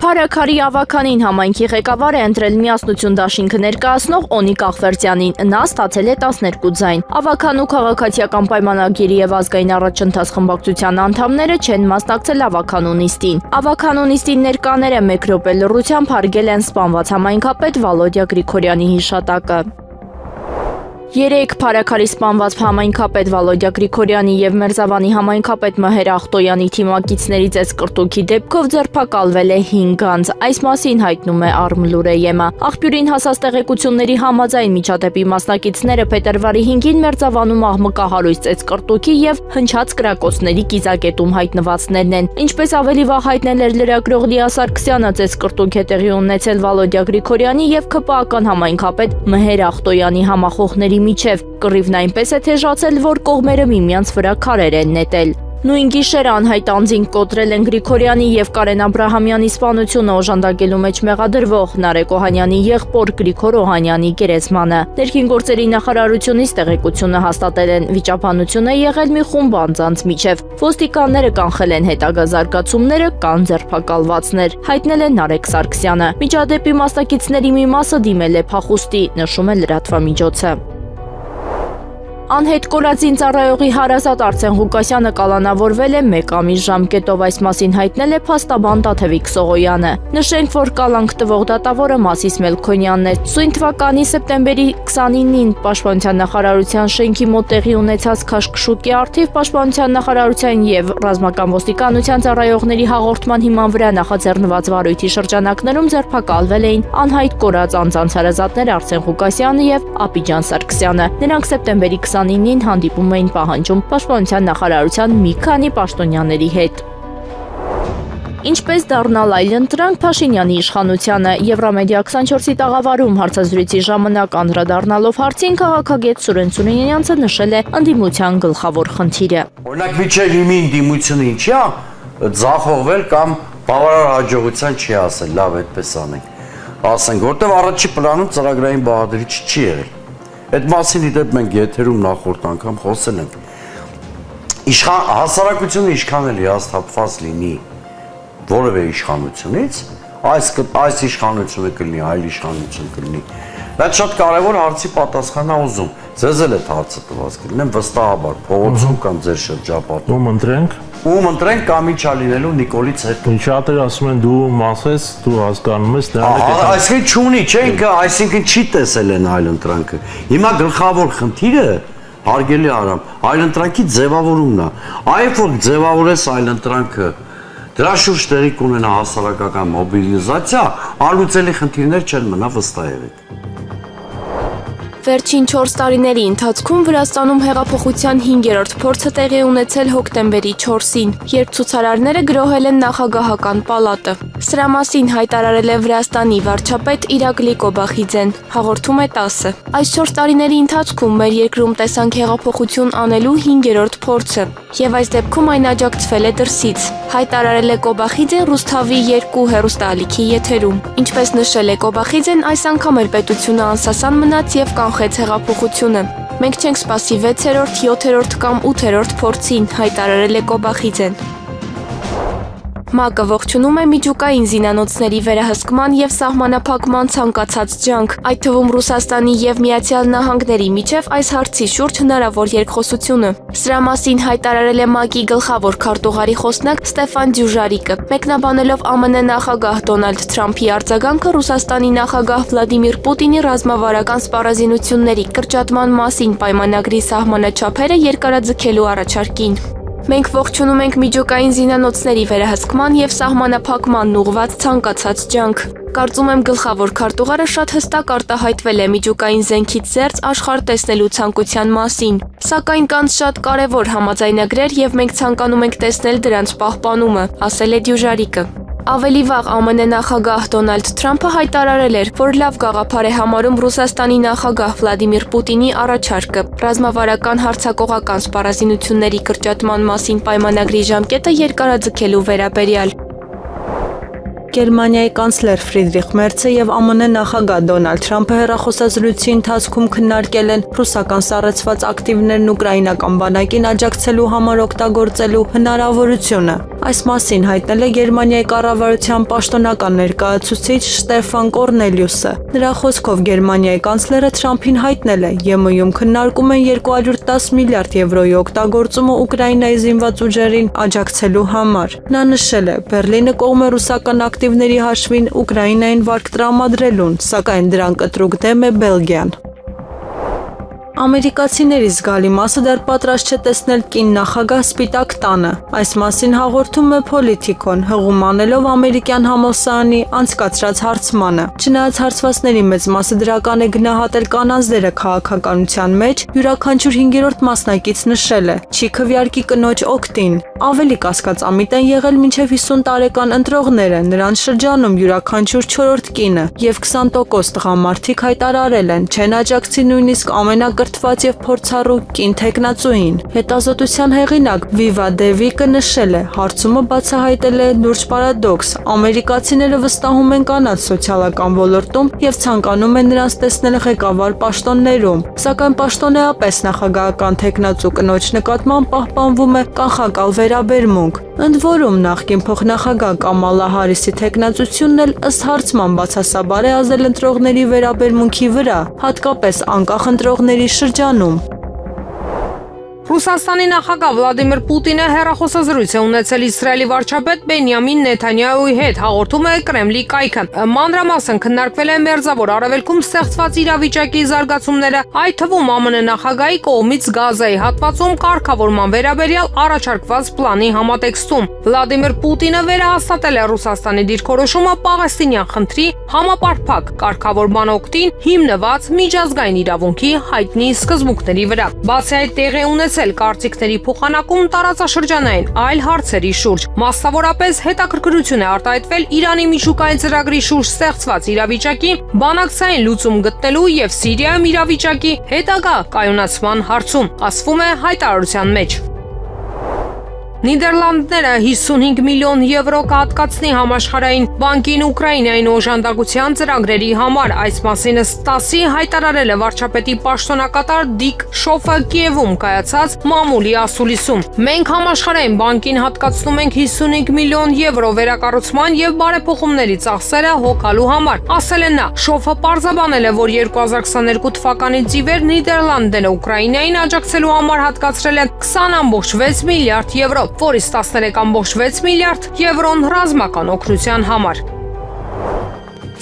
Փարաքարի ավականին համայնքի ղեկավար է ընտրել Միասնություն դաշինքը ներկայացնող Օնիկ Աղվերդյանին, նա ստացել է 12 ձայն։ Ավականու քաղաքացիական պայմանագիրի և ազգային առաջընթաց խմբակցության անդամները չեն մասնակցել ավականու նիստին։ Ավականու նիստին ներկաները մեկ րոպե լռությամբ հարգել են սպանված համայնքապետ Վալոդիա Գրիգորյանի հիշատակը։ Երեկ Փարաքարի սպանված համայնքապետ Վալոդիա Գրիգորյանի և Մերձավանի համայնքապետ Մհեր Ախտոյանի թիմակիցներից կրտուքի դեպքով ձերբակալվել է 5 անձ, այս մասին հայտնում է Արմլուրեյեմը։ Աղբյուրին հասած տեղեկությունների համաձայն միջադեպի մասնակիցները փետրվարի 5-ին Մերձավանում աղմկահարույց ծեծկրտուքի և հնչած կրակոցների կիզակետում հայտնվածներն են։ Ինչպես ավելի վաղ հայտնել էր լրագրող Լիա Սարգսյանը, ծեծկրտուք է տեղի ունեցել Վալոդիա Գրիգորյանի և ՔՊԱ-ական համայնքապետ Մհեր Ախտոյանի համախոհների միջև կռիվն այնպես է թեժացել, որ կողմերը միմյանց վրա քարեր են նետել։ Նույն գիշեր անհայտ անձինք կոտրել են Գրիգորյանի և Կարեն Աբրահամյանի սպանությունը օժանդակելու մեջ մեղադրվող Նարեկ Օհանյանի եղբոր Գրիգոր Օհանյանի գերեզմանը։ Ներքին գործերի նախարարությունից տեղեկությունը հաստատել են վիճաբանություն է եղել մի խումբ անձանց միջև։ Ոստիկանները կանխել են հետագա զարգացումները, կան ձերբակալվածներ, հայտնել է Նարեկ Սարգսյանը։ Միջադեպի մասնակիցների մի մասը դիմել է փախուստի, նշում է լրատվամիջոցը։ Անհետ կորածին ծառայողի հարազատ Արսեն Ղուկասյանը կալանավորվել է 1 ամիս ժամկետով, այս մասին հայտնել է փաստաբան Տաթևիկ Սողոյանը։ Նշենք, որ կալանք տվող դատավորը Մասիս Մելքոնյանն է։ Սույն թվականի սեպտեմբերի 29-ին Պաշտպանության նախարարության շենքի մոտ տեղի ունեցած քաշքշուկի առթիվ Պաշտպանության նախարարության և ռազմական ոստիկանության ծառայողների հաղորդման հիման վրա նախաձեռնված վարույթի շրջանակներում ձերբակալվել էին անհայտ կորած անձանց հարազատներ Արսեն Ղուկասյանը և Աբիջան Սարգսյանը։ Նրանք սեպտեմբերի 29-ին հանդիպում էին պահանջում Պաշտպանության նախարարության մի քանի պաշտոնյաների հետ։ Ինչպես դառնալ այլընտրանք Փաշինյանի իշխանությանը, Եվրամեդիա 24-ի տաղավարում հարցազրույցի ժամանակ անդրադառնալով հարցին քաղաքագետ Սուրեն Սուրենյանցը նշել է ընդդիմության գլխավոր խնդիրը։ Օրինակ միջև հիմի ընդդիմությունը ինչի է ձախողվել կամ բավարար հաջողության չի ասել, լավ այդպես անենք։ Ասենք, որտեվ առաջի պլանում ծրագրային բաղադրիչ չի եղել։ Այդ մասին իդեպ մենք եթերում նախորդ անգամ խոսել ենք։ Հասարակությունը ինչքան էլ հիասթափված լինի որևէ իշխանությունից, այս իշխանությունը կլինի, այլ իշխանություն կլինի։ Դա շատ կարևոր հարցի պատասխան է ուզում։ Ձեզ էլ այդ հարցը տված կլինեմ վստահաբար, փողոցում կամ ձեր շրջապատում։ Ում ընտրենք։ Ում ընտրենք կամ ինչ ալինելու Նիկոլից հետո։ Շատեր ասում են դու մասես, դու հասկանում ես դրանից։ Այսինքն չունի, չէ՞, այսինքն չի տեսել են այլընտրանքը։ Հիմա գլխավոր խնդիրը հարգելի Արամ, այլընտրանքի ձևավորումն է։ Այբ որ ձևավորես այլընտրանքը, դրա շուրջ տեղի կունենա հասարակական մոբիլիզացիա, անլուծելի խնդիրներ չեն մնա, վստահ եղեք։ Վերջին 4 տարիների ընթացքում Վրաստանում հեղափոխության 5-րդ փորձը տեղի ունեցել հոկտեմբերի 4-ին, երբ ցուցարարները գրոհել են նախագահական պալատը։ Սրա մասին հայտարարել է Վրաստանի վարչապետ Իրակլի Կոբախիձեն, հաղորդում է ՏԱՍՍ-ը։ Այս 4 տարիների ընթացքում մեր երկրում տեսանք հեղափոխություն անելու 5-րդ փորձը, եւ այս դեպքում այն աջակցվել է դրսից, հայտարարել է Կոբախիձեն Ռուսթավի 2 հեռուստաալիքի եթերում։ Ինչպես նշել է Կոբախիձեն, այս անգամ էլ պետությունը անսասան մնաց եւ կանխեց հեղափոխությունը։ Մենք չենք սպասի 6-րդ, 7-րդ կամ 8-րդ փորձին, հայտարարել է Կոբախիձեն։ ՄԱԿ-ը ողջունում է միջուկային զինանոցների վերահսկման և սահմանափակման ցանկացած ջանք, այդ թվում Ռուսաստանի և Միացյալ Նահանգների միջև այս հարցի շուրջ հնարավոր երկխոսությունը։ Սրա մասին հայտարարել է ՄԱԿ-ի գլխավոր քարտուղարի խոսնակ Ստեֆան Դյուժարիկը, մեկնաբանելով ԱՄՆ նախագահ Դոնալդ Թրամփի արձագանքը Ռուսաստանի նախագահ Վլադիմիր Պուտինի ռազմավարական սպառազինությունների կրճատման մասին պայմանագրի սահմանաչափերը երկարաձգելու առաջարկին։ Մենք ողջունում ենք միջուկային զինանոցների վերահսկման և սահմանափակման ուղղված ցանկացած ջանք։ Կարծում եմ գլխավոր քարտուղարը շատ հստակ արտահայտվել է միջուկային զենքից զերծ աշխարհ տեսնելու ցանկության մասին։ Սակայն կան շատ կարևոր համաձայնագրեր և մենք ցանկանում ենք տեսնել դրանց պահպանումը, ասել է Դյուժարիկը։ Ավելի վաղ ԱՄՆ նախագահ Դոնալդ Թրամփը հայտարարել էր, որ լավ գաղափար է համարում Ռուսաստանի նախագահ Վլադիմիր Պուտինի առաջարկը ռազմավարական հարձակողական սպառազինությունների կրճատման մասին պայմանագրի ժամկետը երկարաձգելու վերաբերյալ։ Գերմանիայի կանցլեր Ֆրիդրիխ Մերցը եւ ԱՄՆ նախագահ Դոնալդ Թրամփը հեռախոսազրույցի ընթացքում քննարկել են ռուսական սառեցված ակտիվներն ուկրաինական բանակին աջակցելու համար օգտագործելու հնարավորությունը։ Այս մասին հայտնել է Գերմանիայի կառավարության պաշտոնական ներկայացուցիչ Շտեֆան Կորնելիուսը։ Նրա խոսքով Գերմանիայի կանցլերը Թրամփին հայտնել է ԵՄ-ում քննարկում են 210 միլիարդ եվրոյի օգտագործումը Ուկրաինայի զինված ուժերին աջակցելու համար։ Նա նշել է, Բեռլինը կողմ է ռուսական ակտիվների հաշվին Ուկրաինային վարկ տրամադրելուն, սակայն դրան կտրուկ դեմ է Բելգիան։ Ամերիկացիների զգալի մասը դեռ պատրաստ չէ տեսնել կին նախագահ Սպիտակ տանը։ Այս մասին հաղորդում է Politico-ն, հղում անելով ամերիկյան համալսարանի անցկացրած հարցմանը։ Չնայած հարցվածների մեծ մասը դրական է գնահատել կանանց դերը քաղաքականության մեջ, յուրաքանչյուր 5-րդ մասնակից նշել է՝ չի քվեարկի կնոջ օգտին։ Ավելի կասկածամիտ են եղել մինչև 50 տարեկան ընտրողները, նրանց շրջանում յուրաքանչյուր 4-րդ կինը եւ 20% տղամարդիկ հայտարարել են չեն աջակցի նույնիսկ ամենակրթված եւ փորձառու կին թեկնածուին։ Հետազոտության հեղինակ Վիվա Դևիկը նշել է, հարցումը բացահայտել է լուրջ պարադոքս։ Ամերիկացիները վստահում են կանանց սոցիալական ոլորտում եւ ցանկանում են նրանց տեսնել ղեկավար պաշտոններում, սակայն պաշտոնեապես նախագահական թեկնածու կնոջ նկատմամբ պահպանվում է կանխակալ վերաբերմունք։ Ընդ որում նախկին փոխնախագահ Կամալա Հարիսի թեկնածությունն էլ ըստ հարցման բացասաբար է ազդել ընտրողների վերաբերմունքի վրա, հատկապես անկախ ընտրողների շրջանում։ Ռուսաստանի նախագահ Վլադիմիր Պուտինը հեռախոսազրույց է ունեցել Իսրայելի վարչապետ Բենյամին Նեթանյահուի հետ, հաղորդում է Կրեմլի կայքը։ Մանրամասն քննարկվել է Մերձավոր Արևելքում ստեղծված իրավիճակի զարգացումները, այդ թվում ԱՄՆ նախագահի կողմից Գազայի հատվածում կարգավորման վերաբերյալ առաջարկված պլանի համատեքստում։ Վլադիմիր Պուտինը վերահաստատել է Ռուսաստանի դիրքորոշումը Պաղեստինյան խնդրի համապարփակ կարգավորման օգտին հիմնված միջազգային իրավունքի հայտնի սկզբունքների վրա։ Բացի այդ տեղի ունեցել կարծիքների փոխանակում տարածաշրջանային այլ հարցերի շուրջ։ Մասնավորապես հետաքրքրություն է արտահայտվել Իրանի միջուկային ծրագրի շուրջ ստեղծված իրավիճակի բանակցային լուծում գտնելու եւ Սիրիայում իրավիճակի հետագա կայունացման հարցում, ասվում է հայտարարության մեջ։ Նիդերլանդները 55 միլիոն եվրո կհատկացնի համաշխարհային բանկին Ուկրաինային օժանդակության ծրագրերի համար։ Այս մասին ՍՏԱՍ-ի հայտարարել է վարչապետի պաշտոնակատար Դիկ Շոֆը Կիևում կայացած մամուլի ասուլիսում։ Մենք համաշխարհային բանկին հատկացնում ենք 55 միլիոն եվրո վերակառուցման եւ բարեփոխումների ծախսերը հոգալու համար, ասել է նա։ Շոֆը պարզաբանել է, որ 2022 թվականից ի վեր Նիդերլանդները Ուկրաինային աջակցելու համար հատկացրել են 20.6 միլիարդ եվրո, որից 13.6 միլիարդ եվրոն ռազմական օգնության համար։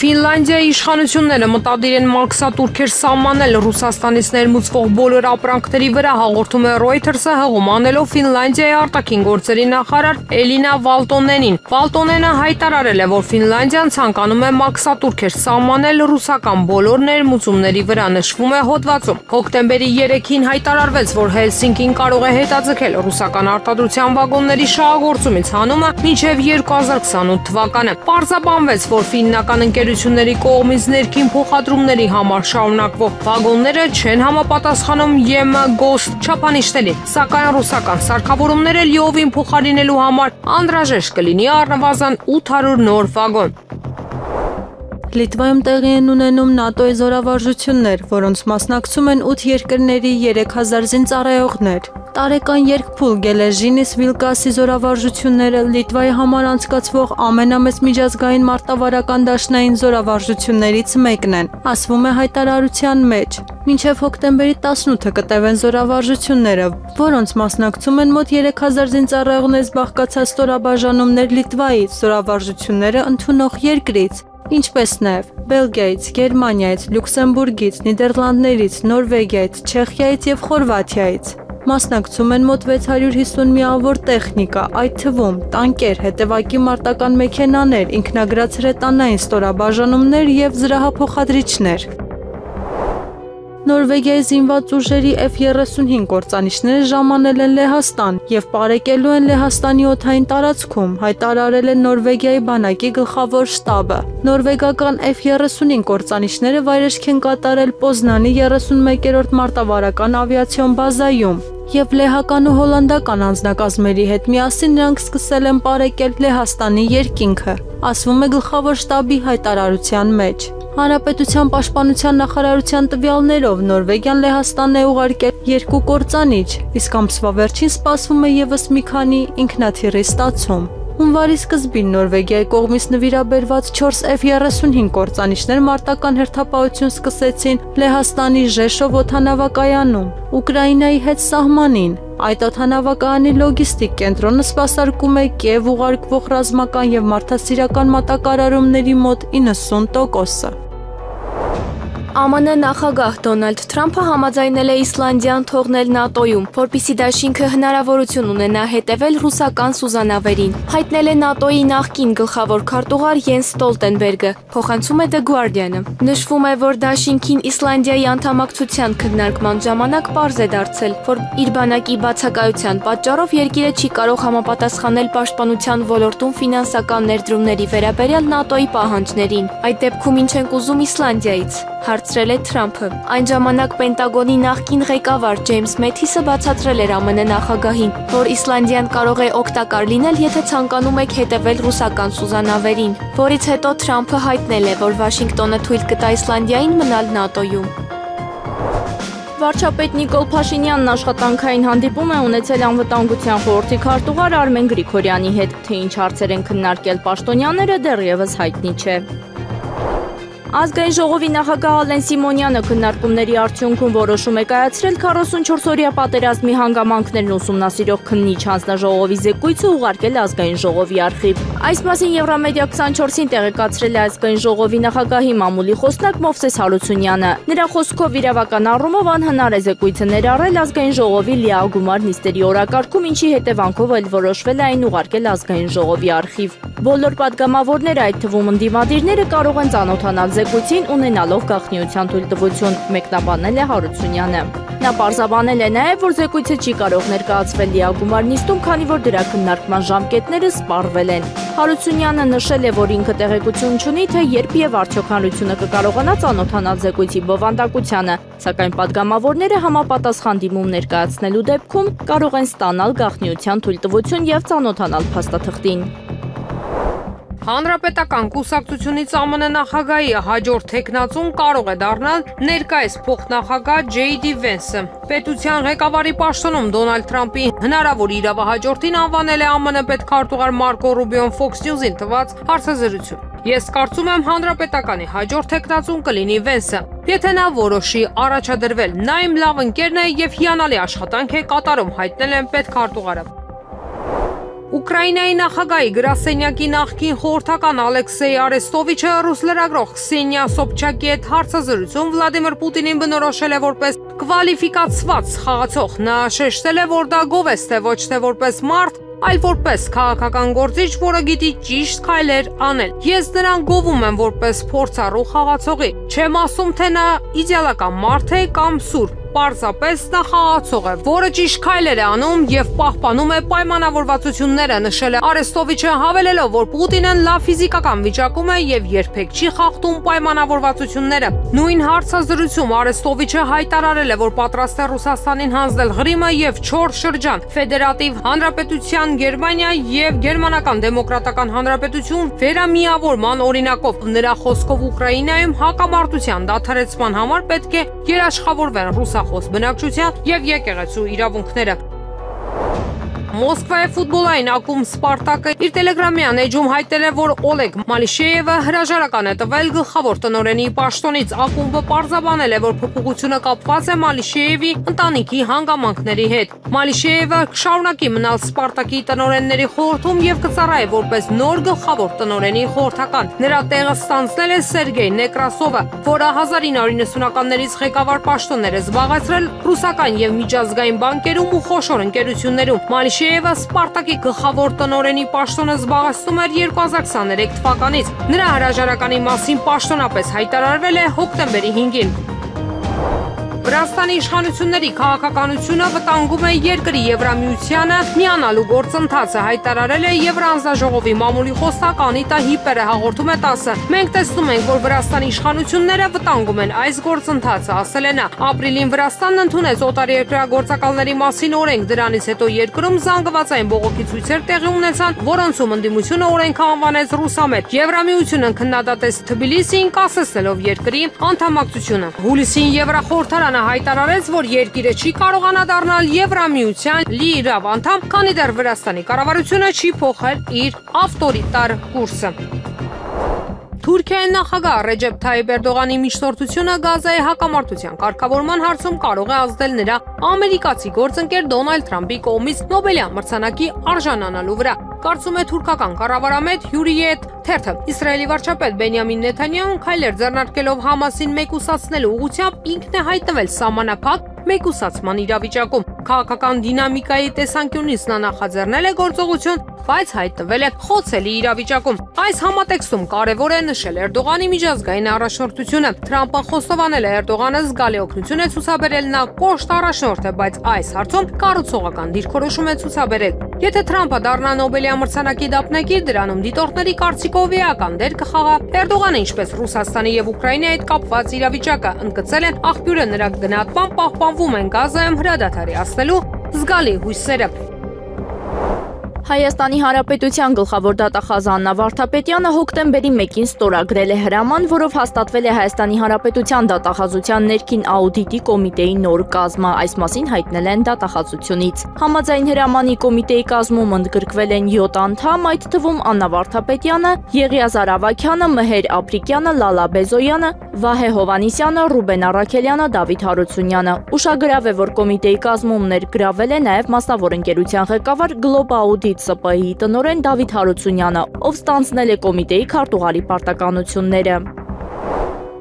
Ֆինլանդիայի իշխանությունները մտադիր են մաքսատուրքեր սահմանել Ռուսաստանից ներմուծվող բոլոր ապրանքների վրա, հաղորդում է Reuters-ը, հղում անելով Ֆինլանդիայի արտաքին գործերի նախարար Էլինա Վալտոնենին։ Վալտոնենը հայտարարել է, որ Ֆինլանդիան ցանկանում է մաքսատուրքեր սահմանել ռուսական բոլոր ներմուծումների վրա, նշվում է հոդվածում։ Հոկտեմբերի 3-ին հայտարարվեց, որ Հելսինկին կարող է հետաձգել ռուսական արտադրության վագոնների շահագործումից հանումը մինչև 2028 թվականը։ Պարզաբանվեց, որ ֆիննական ընկերությունների կողմից ներքին փոխադրումների համար շարունակվող վագոնները չեն համապատասխանում ԵՄ-ԳՕՍՏ չափանիշներին, սակայն ռուսական սարքավորումները լիովին փոխարինելու համար անհրաժեշտ կլինի առնվազն 800 նոր վագոն։ Լիտվայում տեղի են ունենում ՆԱՏՕ-ի զորավարժություններ, որոնց մասնակցում են 8 երկրների 3000 զինծառայողներ։ Տարեկան երկփուլ Գելեժինիս Վիլկասի զորավարժությունները Լիտվայի համար անցկացվող ամենամեծ միջազգային մարտավարական դաշնային զորավարժություններից մեկն են, ասվում է հայտարարության մեջ։ Մինչև հոկտեմբերի 18-ը կտևեն զորավարժությունները, որոնց մասնակցում են մոտ 3000 զինծառայողներից բաղկացած ստորաբաժանումներ Լիտվայից, զորավարժությունները ընդունող երկրից, ինչպես նաև Բելգիայից, Գերմանիայից, Լյուքսեմբուրգից, Նիդերլանդներից, Նորվեգիայից, Չեխիայից եւ Խորվաթիայից։ Մասնակցում են մոտ 650 միավոր տեխնիկա, այդ թվում տանկեր, հետևակի մարտական մեքենաներ, ինքնագրած հրետանային ստորաբաժանումներ եւ զրահափոխադրիչներ։ Նորվեգիայի զինված ուժերի F-35 կործանիչները ժամանել են Լեհաստան եւ պարեկելու են Լեհաստանի օդային տարածքում, հայտարարել է Նորվեգիայի բանակի գլխավոր շտաբը։ Նորվեգական F-35 կործանիչները վայրեջք են կատարել Պոզնանի 31-րդ մարտավարական ավիացիոն բազայում։ եւ լեհական ու հոլանդական անձնակազմերի հետ միասին նրանք սկսել են բարեկել Լեհաստանի երկինքը, ասվում է գլխավոր շտաբի հայտարարության մեջ։ Հանրապետության պաշտպանության նախարարության տվյալներով Նորվեգիան Լեհաստանն է ուղարկել 2 կործանիչ, իսկ ամսվա վերջին սպասվում է եւս մի քանի ինքնաթիռի ստացում։ Հունվարի սկզբին Նորվեգիայի կողմից նվիրաբերված 4 F-35 կործանիչներ մարտական հերթապահություն սկսեցին Լեհաստանի Ժեշով օդանավակայանում, Ուկրաինայի հետ սահմանին։ Այդ օդանավակայանի լոգիստիկ կենտրոնը սպասարկում է Կիև ուղարկվող ռազմական եւ մարդասիրական մատակարարումների մոտ 90%-ը։ ԱՄՆ նախագահ Դոնալդ Թրամփը համաձայնել է Իսլանդիան թողնել ՆԱՏՕ-ում, որպեսզի դաշինքը հնարավորություն ունենա հետևել ռուսական սուզանավերին, հայտնել է ՆԱՏՕ-ի նախկին գլխավոր քարտուղար Յենս Ստոլտենբերգը, փոխանցում է The Guardian-ը։ Նշվում է, որ դաշինքին Իսլանդիայի անդամակցության քննարկման ժամանակ պարզ է դարձել, որ իր բանակի բացակայության պատճառով երկիրը չի կարող համապատասխանել պաշտպանության ոլորտում ֆինանսական ներդրումների վերաբերյալ ՆԱՏՕ-ի պահանջներին։ Այդ դեպքում ինչ ենք ուզում Իսլանդիայից, հարցրել է Թրամփը։ Այն ժամանակ Պենտագոնի նախկին ղեկավար Ջեյմս Մեթիսը բացատրել էր ԱՄՆ նախագահին, որ Իսլանդիան կարող է օգտակար լինել, եթե ցանկանում եք հետևել ռուսական սուզանավերին, որից հետո Թրամփը հայտնել է, որ Վաշինգտոնը թույլ կտա Իսլանդիային մնալ ՆԱՏՕ-ում։ Վարչապետ Նիկոլ Փաշինյանն աշխատանքային հանդիպում է ունեցել անվտանգության խորհրդի քարտուղար Արմեն Գրիգորյանի հետ, թե ինչ հարցեր են քննարկել պաշտոնյաները դեռևս հայտնի չէ։ Ազգային ժողովի նախագահ Ալեն Սիմոնյանը քննարկումների արդյունքում որոշում է կայացրել 44-օրյա պատերազմի հանգամանքներն ուսումնասիրող քննիչ հանձնաժողովի զեկույցը ուղարկել ազգային ժողովի արխիվ։ Այս մասին Եվրամեդիա 24-ին տեղեկացրել է ազգային ժողովի նախագահի մամուլի խոսնակ Մովսես Հարությունյանը։ Նրա խոսքով իրավական առումով անհնար է զեկույցը ներառել ազգային ժողովի լիագումար նիստերի օրակարգում, ինչի հետևանքով էլ որոշվել է այն ուղարկել ազգային ժողովի արխիվ։ Բոլոր պատգամավորները, այդ թվում ընդդիմադիրները, կարող են ծանոթանալ զեկույցին ունենալով գաղտնիության թույլտվություն, մեկնաբանել է Հարությունյանը։ Նա պարզաբանել է նաև, որ զեկույցը չի կարող ներկայացվել լիագումար նիստում, քանի որ դրա քննարկման ժամկետները սպառվել են։ Հարությունյանը նշել է, որ ինքը տեղեկություն չունի, թե երբ եւ արդյոք հանրությունը կկարողանա ծանոթանալ զեկույցի բովանդակությանը, սակայն պատգամավորները համապատասխան դիմում ներկայացնելու դեպքում կարող են ստանալ գաղտնիության թույլտվություն եւ ծանոթանալ փաստաթղթին։ Հանրապետական կուսակցությունից ԱՄՆ նախագահի հաջորդ թեկնածուն կարող է դառնալ ներկայիս փոխնախագահ Ջեյ Վենսը։ Պետության ղեկավարի պաշտոնում Դոնալդ Թրամփի հնարավոր իրավահաջորդին անվանել է ԱՄՆ պետքարտուղար Մարկո Ռուբիոն Fox News-ին տված հարցազրույցում։ Ես կարծում եմ հանրապետականի հաջորդ թեկնածուն կլինի Վենսը, եթե նա որոշի առաջադրվել։ Նա իմ լավ ընկերն է եւ հիանալի աշխատանք է կատարում, հայտնել է պետքարտուղարը։ Ուկրաինայի նախագահի գրասենյակի նախկին խորհրդական Ալեքսեյ Արեստովիչը ռուս լրագրող Քսենիա Սոբչակի հետ հարցազրույցում Վլադիմիր Պուտինին բնորոշել է որպես կվալիֆիկացված խաղացող։ Նա շեշտել է, որ դա գովեստ է ոչ թե որպես մարդ, այլ որպես քաղաքական գործիչ, որը գիտի ճիշտ քայլեր անել։ Ես նրան գովում եմ որպես փորձառու խաղացողի։ Չեմ ասում, թե նա իդեալական մարդ է կամ սուրբ։ Պարզապես նա խաղացող է, որը ճիշտ քայլեր է անում եւ պահպանում է պայմանավորվածությունները, նշել է Արեստովիչը, հավելելով, որ Պուտինն լավ ֆիզիկական վիճակում է եւ երբեք չի խախտում պայմանավորվածությունները։ Նույն հարցազրույցում Արեստովիչը հայտարարել է, որ պատրաստ է Ռուսաստանին հանձնել Ղրիմը եւ 4 շրջան՝ Ֆեդերատիվ Հանրապետության Գերմանիա եւ Գերմանական Դեմոկրատական Հանրապետություն վերամիավորման օրինակով։ Նրա խոսքով Ուկրաինայում հակամարտության դադարեցման համար պետք է երաշխավորվեն ռուսախոս բնակչության եւ եկեղեցու իրավունքները։ Մոսկվայի ֆուտբոլային ակումբ Սպարտակը իր տելեգրամյան էջում հայտնել է, որ Օլեգ Մալիշեևը հրաժարական է տվել գլխավոր տնօրենի պաշտոնից։ Ակումբը պարզաբանել է, որ փոփոխությունը կապված է Մալիշեևի ընտանիքի հանգամանքների հետ։ Մալիշեևը կշարունակի մնալ Սպարտակի տնօրենների խորհրդում եւ կծառայի որպես նոր գլխավոր տնօրենի խորհրդական։ Նրա տեղը ստանձնել է Սերգեյ Նեկրասովը, որը 1990-ականներից ղեկավար պաշտոններ է զբաղեցրել ռուսական եւ միջազգային բանկերում ու խոշոր ընկերություններում։ Մալիշեևը Սպարտակի գլխավոր տնօրենի պաշտոնը զբաղեցնում էր 2023 թվականից։ Նրա հրաժարականի մասին պաշտոնապես հայտարարվել է հոկտեմբերի 5-ին։ Վրաստանի իշխանությունների քաղաքականությունը վտանգում է երկրի Եվրամիությանը միանալու գործընթացը, հայտարարել է Եվրանձնաժողովի մամուլի խոսնակ Անիտա Հիպերը, հաղորդում է ՏԱՍ-ը։ Մենք տեսնում ենք, որ Վրաստանի իշխանությունները վտանգում են այս գործընթացը, ասել է նա։ Ապրիլին Վրաստանն ընդունեց օտարերկրյա գործակալների մասին օրենք, դրանից հետո երկրում զանգվածային բողոքի ցույցեր տեղի ունեցան, որոնցում ընդդիմությունը օրենքը անվանեց ռուսամետ։ Եվրամիությունն քննադատեց Թբիլիսիին, կասեցնելով երկրի անդամակցությունը։ Հուլիսին Եվրախորհրդարանը հայտարարեց, որ երկիրը չի կարողանա դառնալ Եվրամիության լիիրավ անդամ, քանի դեռ Վրաստանի կառավարությունը չի փոխել իր ավտորիտար կուրսը։ Թուրքիայի նախագահ Ռեջեփ Թայիպ Էրդողանի միջնորդությունը Գազայի հակամարտության կարգավորման հարցում կարող է ազդել նրա ամերիկացի գործընկեր Դոնալդ Թրամփի կողմից Նոբելյան մրցանակի արժանանալու վրա, կարծում է թուրքական կառավարամետ Հյուրիետ թերթը։ Իսրայելի վարչապետ Բենյամին Նեթանյահուն քայլեր ձեռնարկելով Համասին մեկուսացնելու ուղղությամբ ինքն է հայտնվել սահմանափակ մեկուսացման իրավիճակում։ Քաղաքական դինամիկայի տեսանկյունից նա նախաձեռնել է գործողություն, բայց հայտնվել է խոցելի իրավիճակում։ Այս համատեքստում կարևոր է նշել Էրդողանի միջազգային առաջնորդությունը։ Թրամփը խոստովանել է Էրդողանը զգալի օգնություն է ցուցաբերել, նա կոշտ առաջնորդ է, բայց այս հարցում կառուցողական դիրքորոշում է ցուցաբերել։ Եթե Թրամփը դառնա Նոբելյան մրցանակի դափնեկիր, դրանում դիտորդների կարծիքով էական դեր կխաղա։ Էրդողանը, ինչպես Ռուսաստանի եւ Ուկրաինայի հետ կապված իրավիճակը ընդգծել է, աղբյուրը նրա գնահատման պահպանվում են Գազայում հրադադարի ասնելու զգալի հույսերը։ Հայաստանի Հանրապետության գլխավոր դատախազ Աննա Վարդապետյանը հոկտեմբերի 1-ին ստորագրել է հրաման, որով հաստատվել է Հայաստանի Հանրապետության դատախազության ներքին աուդիտի կոմիտեի նոր կազմը, այս մասին հայտնել են դատախազությունից։ Համաձայն հրամանի կոմիտեի կազմում ընդգրկվել են 7 անդամ, այդ թվում Աննա Վարդապետյանը, Եղիազար Ավագյանը, Մհեր Ապրիկյանը, Լալա Բեզոյանը, Վահե Հովանիսյանը, Ռուբեն Առաքելյանը, Դավիթ Հարությունյանը։ Ուշագրավ է, որ կոմիտեի կազմում ներգրավել է նաև մասնավոր ընկերության ղեկավար Գլոբաուդիտ ՍՊ-ի տնօրեն Դավիթ Հարությունյանը, ով ստանձնել է կոմիտեի քարտուղարի պարտականությունները։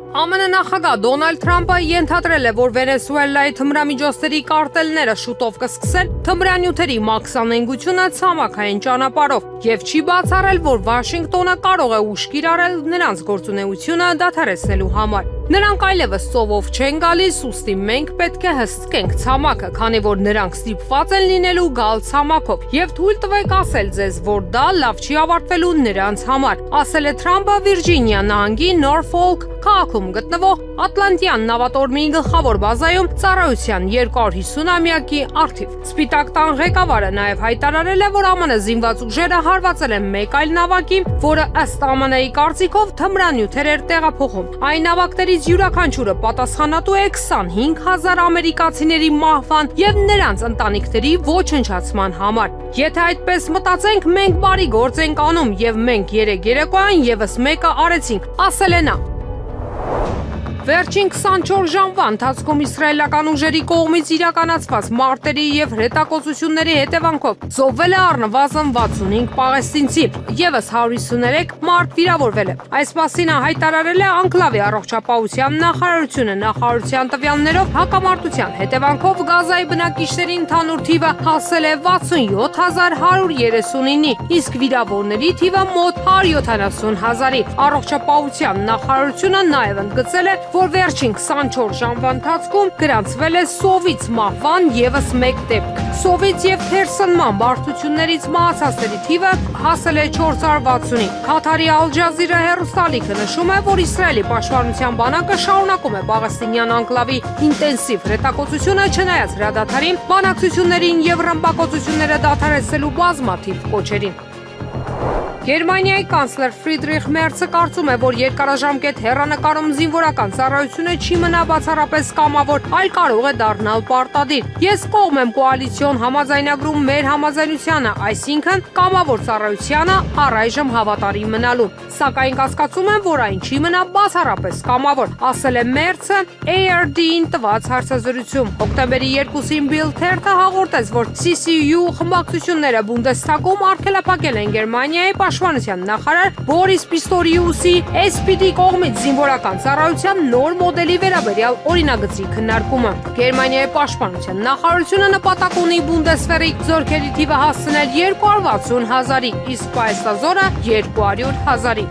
ԱՄՆ նախագահ Դոնալդ Թրամփը ենթադրել է, որ Վենեսուելայի թմրամիջոցների կարտելները շուտով կսկսեն թմրանյութերի մաքսանենգությունը ցամաքային ճանապարհով եւ չի բացառել, որ Վաշինգտոնը կարող է ուշ կիրառել նրանց գործունեությունը դադարեցնելու համար։ Նրանք այլևս սովով չեն գալիս, ուստի մենք պետք է հսկենք ցամաքը, քանի որ նրանք ստիպված են լինելու գալ ցամաքով, եւ թույլ տվեք ասել ձեզ, որ դա լավ չի ավարտվելու նրանց համար, ասել է Թրամփը Վիրջինիա նահանգի Նորֆոլք քաղաքում գտնվող Ատլանտյան նավատորմի գլխավոր բազայում ծառայության 250-ամյակի առթիվ։ Սպիտակ տան ղեկավարը նաև հայտարարել է, որ ԱՄՆ զինված ուժերը հարվածել են մեկ այլ նավակի, որը ըստ ԱՄՆ-ի կարծիքով թմրանյութեր էր տեղափոխում։ Այն նավակներից յուրաքանչյուրը պատասխանատու է 25,000 ամերիկացիների մահվան եւ նրանց ընտանիքների ոչնչացման համար։ Եթե այդպես մտածենք, մենք բարի գործ ենք անում եւ մենք երեկոյան եւս մեկը արեցինք, ասել է նա։ Վերջին 24 ժամվա ընթացքում իսրայելական ուժերի կողմից իրականացված մարտերի եւ հրետակոծությունների հետևանքով զոհվել է առնվազն 65 պաղեստինցի, եւս 153 մարդ վիրավորվել է։ Այս մասին հայտարարել է Անկլավի առողջապահության նախարարությունը։ Նախարարության տվյալներով հակամարտության հետևանքով Գազայի բնակիչների ընդհանուր թիվը հասել է 67139-ի, իսկ վիրավորների թիվը մոտ 170,000-ի։ Առողջապահության նախարարությունը նաեւ ընդգծել է, որ վերջին 24 ժամվա ընթացքում գրանցվել է սովից մահվան եւս մեկ դեպք։ Սովից եւ թերսնման բարդություններից մահացածների թիվը հասել է 460-ի։ Քաթարի Ալ Ջազիրա հեռուստալիքը նշում է, որ Իսրայելի պաշտպանության բանակը շարունակում է Պաղեստինյան անկլավի ինտենսիվ հրետակոծությունը, չնայած հրադադարին, բանակցություններին եւ ռմբակոծությունները դադարեցնելու բազմաթիվ կոչերին։ Գերմանիայի կանցլեր Ֆրիդրիխ Մերցը կարծում է, որ երկարաժամկետ հեռանկարում զինվորական ծառայությունը չի մնա բացառապես կամավոր, այլ կարող է դառնալ պարտադիր։ Ես կողմ եմ կոալիցիոն համաձայնագրում մեր համաձայնությանը, այսինքն կամավոր ծառայությանը առայժմ հավատարիմ մնալու։ Սակայն կասկածում եմ, որ այն չի մնա բացառապես կամավոր, ասել է Մերցը ARD-ին տված հարցազրույցում։ Հոկտեմբերի 2-ին Bild թերթը հաղորդեց, որ CCU խմբակցությունները Բունդեսթագում արգելափակել են Գերմանիայի պաշտպանության նախարար Բորիս Պիստորիուսի SPD կողմից զինվորական ծառայության նոր մոդելի վերաբերյալ օրինագծի քննարկումը։ Գերմանիայի պաշտպանության նախարարությունը նպատակ ունի Բունդեսվերի զորքերի թիվը հասցնել 260,000-ի, իսկ պայսազորը 200,000-ի։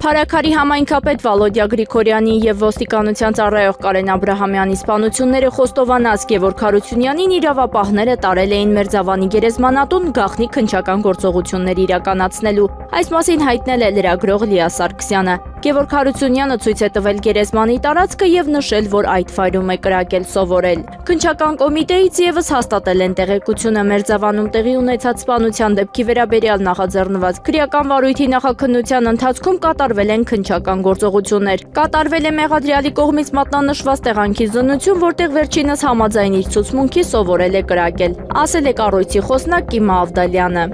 Փարաքարի համայնքապետ Վալոդիա Գրիգորյանի եւ ոստիկանության ծառայող Կարեն Աբրահամյանի սպանությունները խոստովանած Գևորգ Հարությունյանին իրավապահները տարել էին Մերձավանի գերեզմանատուն գաղտնի քննչական գործողություններ իրականացնելու։ Այս մասին հայտնել է լրագրող Լիա Սարգսյանը։ Գևորգ Հարությունյանը ցույց է տվել գերեզմանի տարածքը եւ նշել, որ այդ ֆայլում է կրակել սովորել։ Քննչական կոմիտեից եւս հաստատել են տեղեկությունը Մերձավանում տեղի ունեցած սպանության դեպքի վերաբերյալ նախաձեռնված քրեական վարույթի նախաքննության ընթացքում կատարվել են քննչական գործողություններ։ Կատարվել է մեղադրյալի կողմից մատնանշված տեղանքի զննություն, որտեղ վերջինս համաձայն իր ցուցմունքի սովորել է կրակել, ասել է կառույցի խոսնակ Կիմա Ավդալյանը։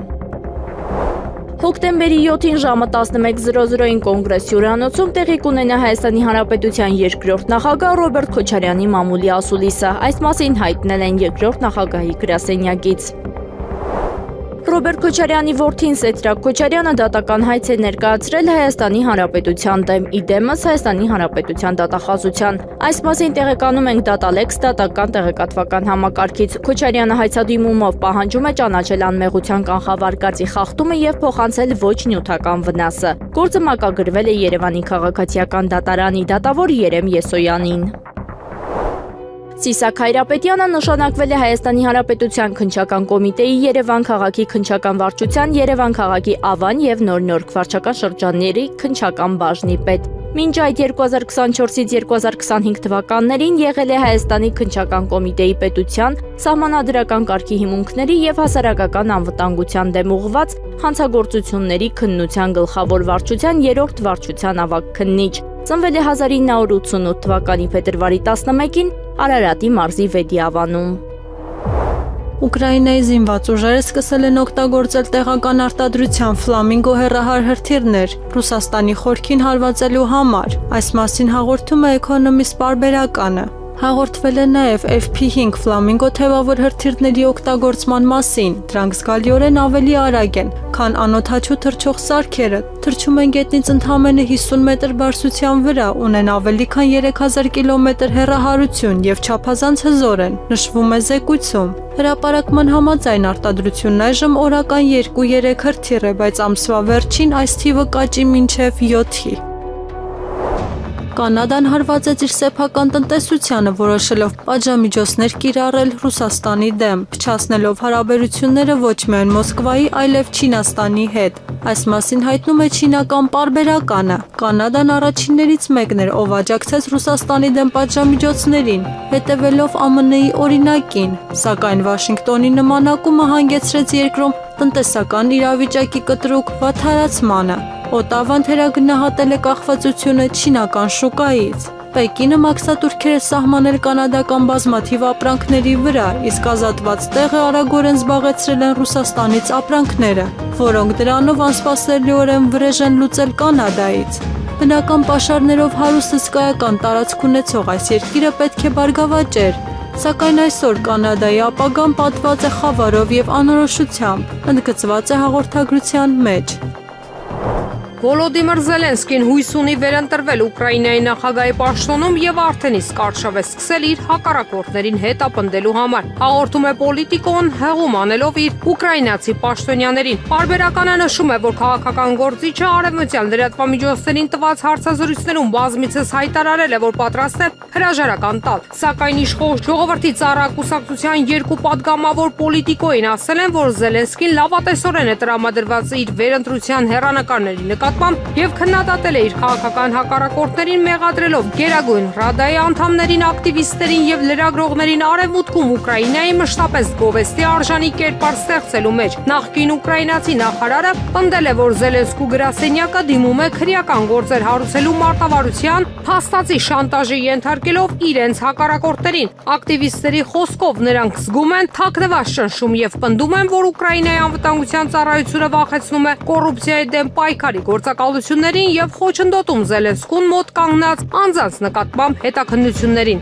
Հոկտեմբերի 7-ին ժամը 11:00-ին Կոնգրես հյուրանոցում տեղի կունենա Հայաստանի Հանրապետության երկրորդ նախագահ Ռոբերտ Քոչարյանի մամուլի ասուլիսը։ Այս մասին հայտնել են երկրորդ նախագահի գրասենյակից։ Ռոբերտ Քոչարյանի որդին Սեդրակ Քոչարյանը դատական հայց է ներկայացրել Հայաստանի Հանրապետության դեմ, իդեմս Հայաստանի Հանրապետության դատախազության։ Այս մասին տեղեկանում ենք Dataalex դատական տեղեկատվական համակարգից։ Քոչարյանը հայցադիմումով պահանջում է ճանաչել անմեղության կանխավարկածի խախտումը եւ փոխանցել ոչ նյութական վնասը։ Գործը մակագրվել է Երևանի քաղաքացիական դատարանի դատավոր Երեմ Եսոյանին։ Սիսակ Հայրապետյանը նշանակվել է Հայաստանի Հանրապետության քննչական կոմիտեի Երևան քաղաքի քննչական վարչության Երևան քաղաքի Ավան եւ Նոր վարչական շրջանների քննչական բաժնի պետ։ Մինչ այդ 2024-ից 2025 թվականներին եղել է Հայաստանի քննչական կոմիտեի պետության, սահմանադրական կարգի հիմունքների եւ հասարակական անվտանգության դեմ ուղղված հանցագործությունների քննության գլխավոր վարչության 3-րդ վարչության ավագ քննիչ։ Ծնվել է 1988 թվականի փետրվարի 11-ին Արարատի մարզի Վեդիավանում։ Ուկրաինայի զինված ուժերը սկսել են օգտագործել տեղական արտադրության ֆլամինգո հեռահար հրթիռներ Ռուսաստանի խորքին հարվածելու համար։ Այս մասին հաղորդում է Economist պարբերականը։ Հաղորդվել է նաև FP5 ֆլամինգո թևավոր հրթիռների օգտագործման մասին։ Դրանք զգալիորեն ավելի արագ են, քան անօդաչու թռչող սարքերը։ Թռչում են գետնից ընդամենը 50 մետր բարձրության վրա, ունեն ավելի քան 3000 կիլոմետր հեռահարություն եւ չափազանց հզոր են, նշվում է զեկույցում։ Հրապարակման համաձայն արտադրությունն այժմ օրական 2-3 հրթիռ է, բայց ամսվա վերջին այս թիվը կաճի մինչև 7-ի։ Կանադան հարվածեց իր սեփական տնտեսությանը, որոշելով պատժամիջոցներ կիրառել Ռուսաստանի դեմ, փչացնելով հարաբերությունները ոչ միայն Մոսկվայի, այլև Չինաստանի հետ։ Այս մասին հայտնում է չինական պարբերականը։ Կանադան առաջիններից մեկն էր, ով աջակցեց Ռուսաստանի դեմ պատժամիջոցներին, հետևելով ԱՄՆ-ի օրինակին, սակայն Վաշինգտոնի նմանակումը հանգեցրեց երկրում տնտեսական իրավիճակի կտրուկ վատթարացմանը։ Օտավան թերագնահատել է կախվածությունը չինական շուկայից։ Պեկինը մաքսատուրքեր է սահմանել կանադական բազմաթիվ ապրանքների վրա, իսկ ազատված տեղը արագորեն զբաղեցրել են Ռուսաստանից ապրանքները, որոնք դրանով անսպասելիորեն վրեժ են լուծել Կանադայից։ Բնական պաշարներով հարուստ հսկայական տարածք ունեցող այս երկիրը պետք է բարգավաճեր, սակայն այսօր Կանադայի ապագան պատված է խավարով եւ անորոշությամբ, ընդգծված է հաղորդագրության մեջ։ Վոլոդիմիր Զելենսկին հույս ունի վերընտրվել Ուկրաինայի նախագահի պաշտոնում եւ արդեն իսկ արշավ է սկսել իր հակառակորդներին հետ ապնդելու համար։ Հաղորդում է Պոլիտիկոն, հեղում անելով իր ուկրաինացի պաշտոնյաներին։ Պարբերականը նշում է, որ քաղաքական գործիչը արևմտյան լրատվամիջոցներին տված հարցազրույցներում բազմիցս հայտարարել է, որ պատրաստ է հրաժարական տալ։ Սակայն իշխող ժողովրդի ծառայ կուսակցության երկու падգամավոր Պոլիտիկոին ասել են, որ Զելենսկին լավատեսորեն է տրամադրված իր վերընտրության հեռանկարների եւ քննադատել է իր քաղաքական հակառակորդներին մեղադրելով Գերագույն Ռադայի անդամներին, ակտիվիստերին եւ լրագրողներին արևմուտքում Ուկրաինայի մշտապես գովեստի արժանի կերպար ստեղծելու մեջ։ Նախկին ուկրաինացի նախարարը պնդել է, որ Զելենսկու գրասենյակը դիմում է քրեական գործեր հարուցելու մարտավարության, փաստացի շանտաժի ենթարկելով իրենց հակառակորդներին։ Ակտիվիստերի խոսքով նրանք զգում են թաքնված ճնշում եւ պնդում են, որ Ուկրաինայի անվտանգության ծառայությունը վախեցնում է կոռուպցիայի դեմ պայքարի գործակալություններին եւ խոչընդոտում Զելենսկուն մոտ կանգնած անձանց նկատմամբ հետաքննություններին։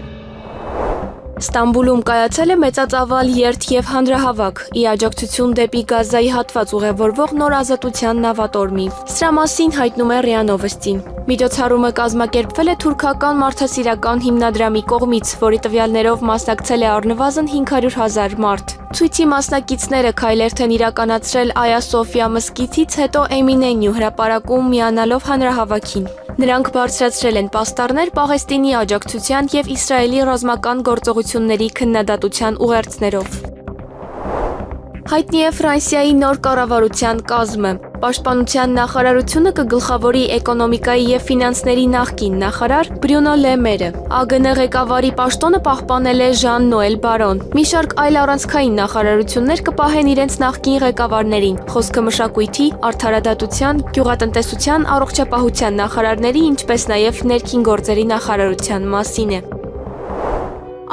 Ստամբուլում կայացել է մեծածավալ երթ եւ հանրահավաք՝ ի աջակցություն դեպի Գազայի հատված ուղևորվող նոր ազատության նավատորմի։ Սրա մասին հայտնում է ՌԻԱ Նովոստին։ Միջոցառումը կազմակերպվել է թուրքական մարդասիրական հիմնադրամի կողմից, որի տվյալներով մասնակցել է առնվազն 500,000 մարդ։ Ցույցի մասնակիցները քայլերթ են իրականացրել Այա Սոֆիա մզկիթից, հետո Էմինենյու հրապարակում միանալով հանրահավաքին։ Նրանք բարձրացրել են պաստառներ Պաղեստինի աջակցության և Իսրայելի ռազմական գործողությունների քննադատության ուղերձներով։ Հայտնի է Ֆրանսիայի նոր կառավարության կազմը։ Պաշտպանության նախարարությունը կգլխավորի էկոնոմիկայի և ֆինանսների նախկին նախարար Բրյունո Լե Մերը։ ԱԳՆ ղեկավարի պաշտոնը պահպանել է Ժան Նոել Բարոն։ Մի շարք այլ առանցքային նախարարություններ կպահեն իրենց նախկին ղեկավարներին։ Խոսքը մշակույթի, արդարադատության, գյուղատնտեսության, առողջապահության նախարարների, ինչպես նաև ներքին գործերի նախարարության մասին է։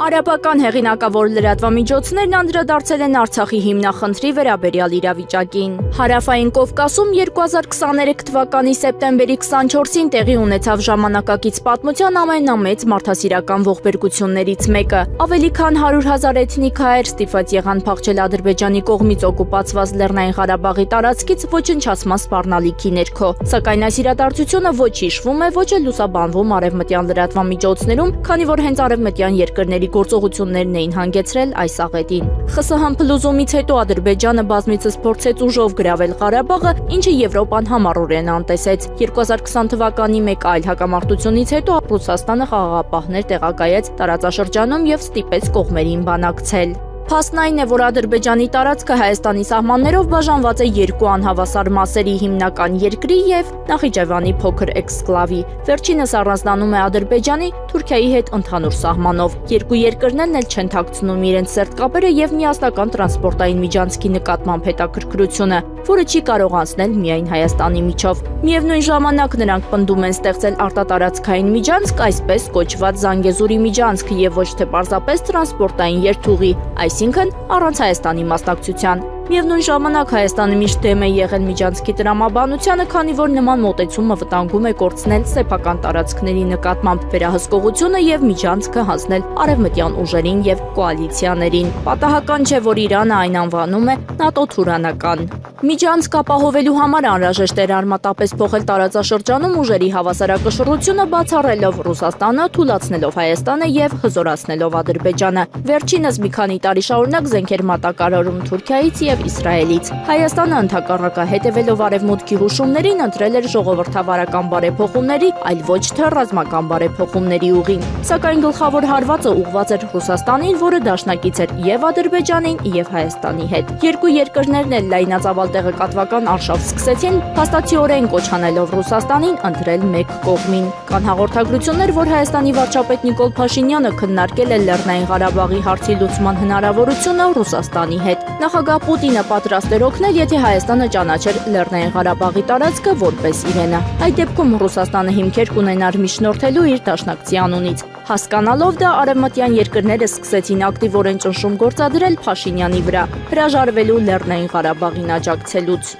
Արաբական հեղինակավոր լրատվամիջոցներն անդրադարձել են Արցախի հիմնախնդրի վերաբերյալ իրավիճակին։ Հարավային Կովկասում 2023 թվականի սեպտեմբերի 24-ին տեղի ունեցավ ժամանակակից պատմության ամենամեծ մարդասիրական ողբերգություններից մեկը։ Ավելի քան 100,000 էթնիկ հայեր ստիպված եղան փախչել Ադրբեջանի կողմից օկուպացված Լեռնային Ղարաբաղի տարածքից ոչնչացման սպառնալիքի ներքո։ Սակայն այս իրադարձությունը ոչ հիշվում է, ոչ էլ լուսաբանվում արևմտյան լրատվամիջոցներում, քանի որ հենց արևմտյան երկրների գործողություններն էին հանգեցրել այս աղետին։ ԽՍՀՄ փլուզումից հետո Ադրբեջանը բազմիցս փորձեց ուժով գրավել Ղարաբաղը, ինչը Եվրոպան համառորեն անտեսեց։ 2020 թվականի մեկ այլ հակամարտությունից հետո Ռուսաստանը խաղաղապահներ տեղակայեց տարածաշրջանում եւ ստիպեց կողմերին բանակցել։ Փաստն այն է, որ Ադրբեջանի տարածքը Հայաստանի սահմաններով բաժանված է երկու անհավասար մասերի՝ հիմնական երկրի եւ Նախիջևանի փոքր էքսկլավի։ Վերջինս առանձնանում է Ադրբեջանի Թուրքիայի հետ ընդհանուր սահմանով։ Երկու երկրներն էլ չեն թաքցնում իրենց սերտ կապերը եւ միասնական տրանսպորտային միջանցքի նկատմամբ հետաքրքրությունը, որը չի կարող անցնել միայն Հայաստանի միջով։ Միևնույն ժամանակ նրանք պնդում են ստեղծել արտատարածքային միջանցք, այսպես կոչված Զանգեզուրի միջանցք եւ ոչ թե պարզապես տրանսպորտային երթուղի, այսինքն առանց Հայաստանի մասնակցության։ Միևնույն ժամանակ Հայաստանը միշտ դեմ է եղել միջանցքի տրամաբանությանը, քանի որ նման մոտեցումը վտանգում է կորցնել սեփական տարածքների նկատմամբ վերահսկողությունը եւ միջանցքը հանձնել արևմտյան ուժերին եւ կոալիցիաներին։ Պատահական չէ, որ Իրանը այն անվանում է ՆԱՏՕ թուրանական։ Միջանցք ապահովելու համար անհրաժեշտ էր արմատապես փոխել տարածաշրջանում ուժերի հավասարակշռությունը, բացառելով Ռուսաստանը, թուլացնելով Հայաստանը եւ հզորացնելով Ադրբեջանը։ Վերջինս մի քանի տարի շարունակ զենքեր մատակարարում Թուրքիայից եւ Իսրայելից։ Հայաստանը ընդհակառակը հետևելով արևմուտքի հուշումներին ընտրել էր ժողովրդավարական բարեփոխումների, այլ ոչ թե ռազմական բարեփոխումների ուղին։ Սակայն գլխավոր հարվածը ուղղված էր Ռուսաստանին, որը դաշնակից էր եւ Ադրբեջանին եւ Հայաստանի հետ։ Երկու երկրներն էլ լայնածավալ տեղեկատվական արշավ սկսեցին փաստացիորեն կոչ անելով Ռուսաստանին ընտրել մեկ կողմին։ Կան հաղորդագրություններ, որ Հայաստանի վարչապետ Նիկոլ Փաշինյանը քննարկել է Լեռնային Ղարաբաղի հարցի լուծման հնարավորությունը Ռուսաստանի հետ։ Նախագահ Պուտինը պատրաստ էր օգնել, եթե Հայաստանը ճանաչեր Լեռնային Ղարաբաղի տարածքը որպես իրենը։ Այդ դեպքում Ռուսաստանը հիմքեր կունենար միջնորդելու իր դաշնակցի անունից։ Հասկանալով դա, արևմտյան երկրները սկսեցին ակտիվորեն ճնշում գործադրել Փաշինյանի վրա, հրաժարվելու Լեռնային Ղարաբաղին աջակցելուց։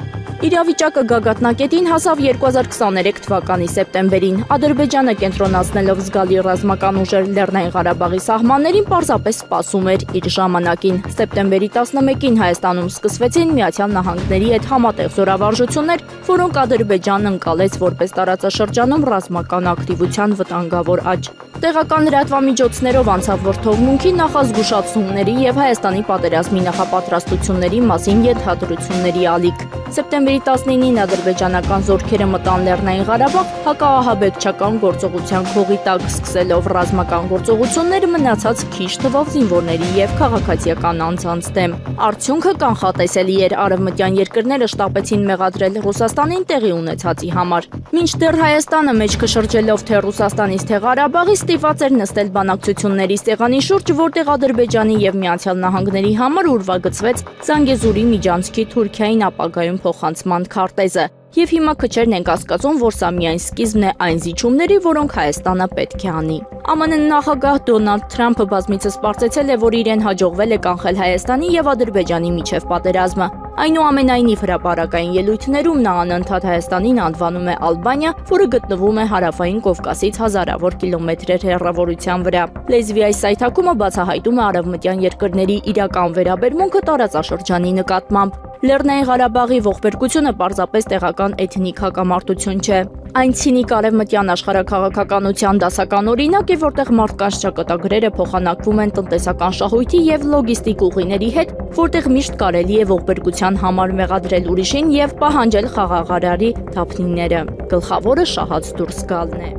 Իրավիճակը գագաթնակետին հասավ 2023 թվականի սեպտեմբերին։ Ադրբեջանը կենտրոնացնելով զգալի ռազմական ուժեր Լեռնային Ղարաբաղի սահմաններին պարզապես սպասում էր իր ժամանակին։ Սեպտեմբերի 11-ին Հայաստանում սկսվեցին Միացյալ Նահանգների հետ համատեղ զորավարժություններ, որոնք Ադրբեջանն ընկալեց որպես տարածաշրջանում ռազմական ակտիվության վտանգավոր աճ։ Տեղական լրատվամիջոցներով անցավ վրդովմունքի, նախազգուշացումների եւ Հայաստանի պատերազմի նախապատրաստությունների մասին ենթադրությունների ալիք։ Սեպտեմբերի 19-ին ադրբեջանական զորքերը մտան Լեռնային Ղարաբաղ հակաահաբեկչական գործողության քողի տակ, սկսելով ռազմական գործողություններ մնացած քիչ թվով զինվորների եւ քաղաքացիական անձանց դեմ։ Արդյունքը կանխատեսելի էր, արևմտյան երկրները շտապեցին մեղադրել Ռուսաստանին տեղի ունեցածի համար։ Մինչդեռ Հայաստանը մեջքը շրջելով թե Ռուսաստանից թե Ղարաբաղից ստիպված էր նստել բանակցությունների սեղանի շուրջ, որտեղ Ադրբեջանի եւ Միացյալ Նահանգների համար ուրվագծվեց Զանգեզուրի միջանցքի Թուրքիային ապագայում փոխանցման քարտեզը։ Եվ հիմա քչերն են կասկածում, որ սա միայն սկիզբն է այն զիջումների, որոնք Հայաստանը պետք է անի։ ԱՄՆ նախագահ Դոնալդ Թրամփը բազմիցս պարզեցել է, որ իրեն հաջողվել է կանխել Հայաստանի եւ Ադրբեջանի միջև պատերազմը։ Այնուամենայնիվ հրապարակային ելույթներում նա անընդհատ Հայաստանին անվանում է Ալբանիա, որը գտնվում է հարավային Կովկասից հազարավոր կիլոմետրեր հեռավորության վրա։ Լեզվի այս սայթակումը բացահայտում է արևմտյան երկրների իրական վերաբերմունքը տարածաշրջանի նկատմամբ։ Լեռնային Ղարաբաղի ողբերգությունը պարզապես տեղական էթնիկ հակամարտություն չէ։ Այն ցինիկ արևմտյան աշխարհաքաղաքականության դասական օրինակ է, որտեղ մարդկանց ճակատագրերը փոխանակվում են տնտեսական շահույթի եւ լոգիստիկ ուղիների հետ, որտեղ միշտ կարելի է ողբերգության համար մեղադրել ուրիշին եւ պահանջել խաղաղարարի թափնիները։ Գլխավորը շահած դուրս գալն է։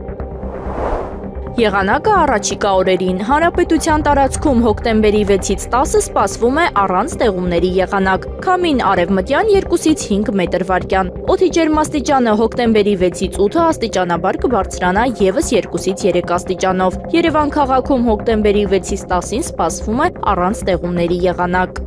Եղանակը առաջիկա օրերին հանրապետության տարածքում հոկտեմբերի 6-ից 10-ը սպասվում է առանց ստեղումների եղանակ, քամին արևմտյան 2-ից 5 մետր վարկյան։ Օդի ջերմաստիճանը հոկտեմբերի 6-ից 8-ը աստիճանաբար կբարձրանա եւս 2-ից 3 աստիճանով։ Երևան քաղաքում հոկտեմբերի 6-ից 10-ին սպասվում է առանց ստեղումների եղանակ։